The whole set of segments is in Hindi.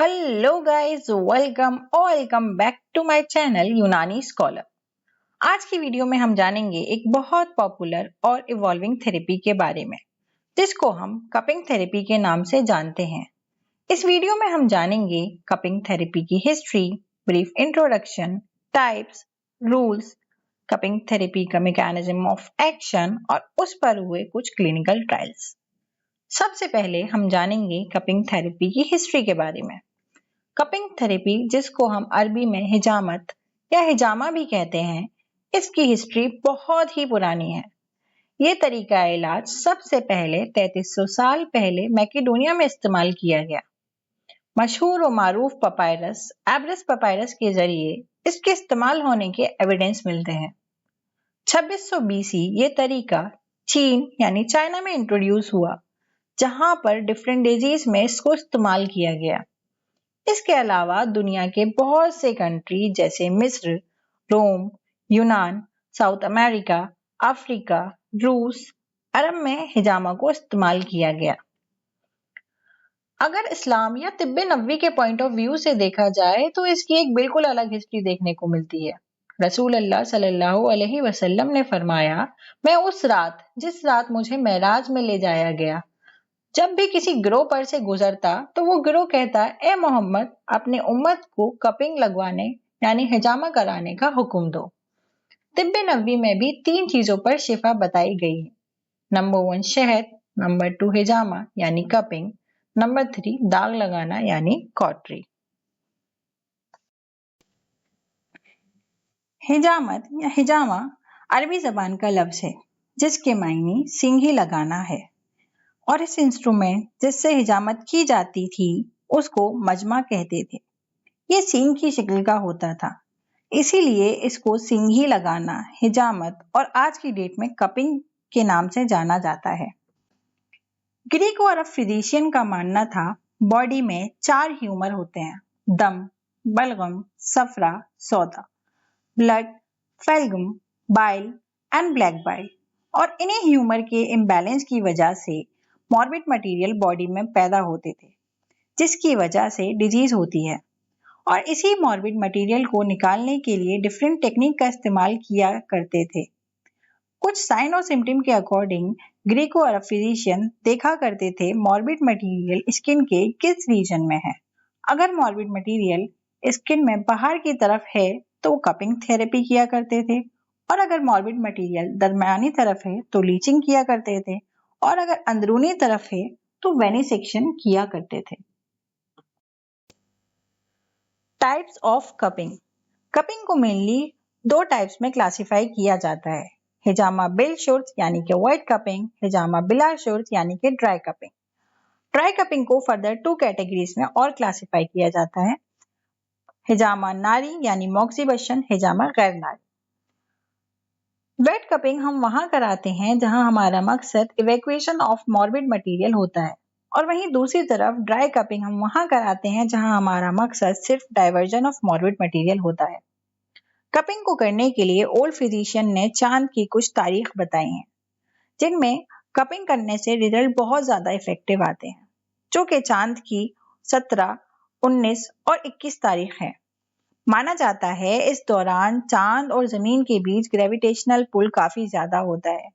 Hello guys, welcome back to my channel Unani scholar. आज की वीडियो में हम जानेंगे एक बहुत पॉपुलर और इवॉल्विंग थेरेपी के बारे में, जिसको हम कपिंग थेरेपी के नाम से जानते हैं। इस वीडियो में हम जानेंगे कपिंग थेरेपी की history, brief introduction, types, rules, cupping therapy का मैकेनिज्म ऑफ एक्शन और उस पर हुए कुछ क्लिनिकल ट्रायल्स। सबसे पहले हम जानेंगे कपिंग थेरेपी की हिस्ट्री के बारे में। कपिंग थेरेपी, जिसको हम अरबी में हिजामत या हिजामा भी कहते हैं, इसकी हिस्ट्री बहुत ही पुरानी है। ये तरीका इलाज सबसे पहले 3300 साल पहले मैकेडोनिया में इस्तेमाल किया गया। मशहूर और मारूफ पपायरस एब्रस पपायरस के जरिए इसके इस्तेमाल होने के एविडेंस मिलते हैं। 2600 बीसी ये तरीका चीन यानी चाइना में इंट्रोड्यूस हुआ, जहां पर डिफरेंट डिजीज में इसको इस्तेमाल किया गया। इसके अलावा दुनिया के बहुत से कंट्री जैसे मिस्र, रोम, यूनान, साउथ अमेरिका, अफ्रीका, रूस, अरब में हिजामा को इस्तेमाल किया गया। अगर इस्लाम या तिब्ब नबवी के पॉइंट ऑफ व्यू से देखा जाए तो इसकी एक बिल्कुल अलग हिस्ट्री देखने को मिलती है। रसूल अल्लाह सल्लल्लाहु अलैहि वसल्लम ने फरमाया, मैं उस रात जिस रात मुझे मेराज में ले जाया गया, जब भी किसी गिरोह पर से गुजरता तो वो गिरोह कहता, ए मोहम्मद, अपने उम्मत को कपिंग लगवाने यानी हिजामा कराने का हुक्म दो। तिब्ब नबवी में भी 3 चीजों पर शिफा बताई गई है। नंबर 1 शहद, नंबर 2 हिजामा यानी कपिंग, नंबर 3 दाग लगाना यानी कॉटरी। हिजामत या हिजामा अरबी जबान का लफ्ज है, जिसके मायने सिंघी लगाना है, और इस इंस्ट्रूमेंट जिससे हिजामत की जाती थी उसको मजमा कहते थे। ये सींग की शक्ल का होता था, इसीलिए इसको सिंघी लगाना, हिजामत और आज की डेट में कपिंग के नाम से जाना जाता है। ग्रीक और अरब फिजिशियन का मानना था बॉडी में 4 ह्यूमर होते हैं, दम, बलगम, सफरा, सौदा, blood, phlegm, bile and black bile, और इन्हीं ह्यूमर के इम्बैलेंस की वजह से मॉर्बिड मटेरियल बॉडी में पैदा होते थे, जिसकी वजह से डिजीज होती है। और इसी मॉर्बिड मटेरियल को निकालने के लिए डिफरेंट टेक्निक का इस्तेमाल किया करते थे। कुछ साइन और सिम्टम के अकॉर्डिंग ग्रीको अरब फिजिशियन देखा करते थे मॉर्बिड मटेरियल स्किन के किस रीजन में है। अगर मॉर्बिड मटेरियल स्किन में बाहर की तरफ है तो कपिंग थेरेपी किया करते थे, और अगर मॉर्बिड मटेरियल दरमियानी तरफ है तो लीचिंग किया करते थे, और अगर अंदरूनी तरफ है तो वेनिसेक्शन किया करते थे। Types of cupping. कपिंग को मेनली 2 टाइप्स में क्लासिफाई किया जाता है, हिजामा बिल शुर्त यानी कि वेट कपिंग, हिजामा बिला शुर्त यानी कि ड्राई कपिंग। ड्राई कपिंग को फर्दर 2 कैटेगरीज में और क्लासिफाई किया जाता है, हिजामा नारी यानी मॉक्सिबशन, हिजामा गैर नारी। वेट कपिंग हम वहां कराते हैं जहां हमारा मकसद इवैक्यूएशन ऑफ मॉर्बिड मटेरियल होता है, और वहीं दूसरी तरफ ड्राई कपिंग हम वहां कराते हैं जहां हमारा मकसद सिर्फ डाइवर्जन ऑफ मॉर्बिड मटेरियल होता है। कपिंग को करने के लिए ओल्ड फिजिशियन ने चांद की कुछ तारीख बताई हैं, जिनमें कपिंग करने से रिजल्ट बहुत ज्यादा इफेक्टिव आते हैं, जो कि चांद की 17, 19 और 21 तारीख है। माना जाता है इस दौरान चांद और जमीन के बीच ग्रेविटेशनल पुल काफी ज्यादा होता है,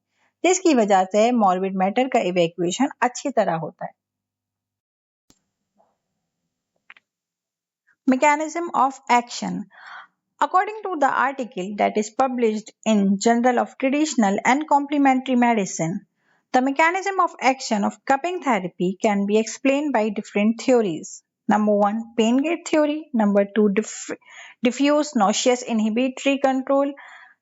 जिसकी वजह से मॉर्बिड मैटर का इवैक्यूएशन अच्छी तरह होता है। Mechanism of action. According to the article that is published in Journal of Traditional and Complementary Medicine, the mechanism of action of cupping therapy can be explained by different theories. Number 1, pain gate theory. Number 2, diffuse nauseous inhibitory control.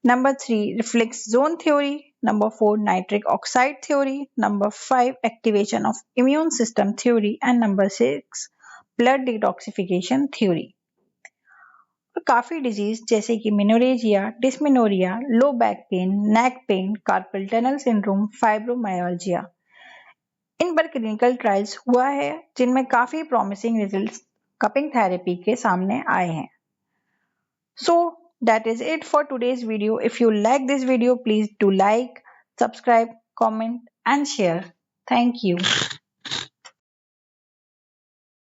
Number 3, reflex zone theory. Number 4, nitric oxide theory. Number 5, activation of immune system theory. And number 6, blood detoxification theory. काफी डिजीज जैसे कि menorrhagia, dysmenorrhoea, low back pain, neck pain, carpal tunnel syndrome, fibromyalgia, इन पर क्लिनिकल ट्रायल्स हुआ है, जिनमें काफी प्रॉमिसिंग रिजल्ट्स कपिंग थेरेपी के सामने आए हैं। So that is it for today's video. If you like this video, please do like, subscribe, comment and share. Thank you.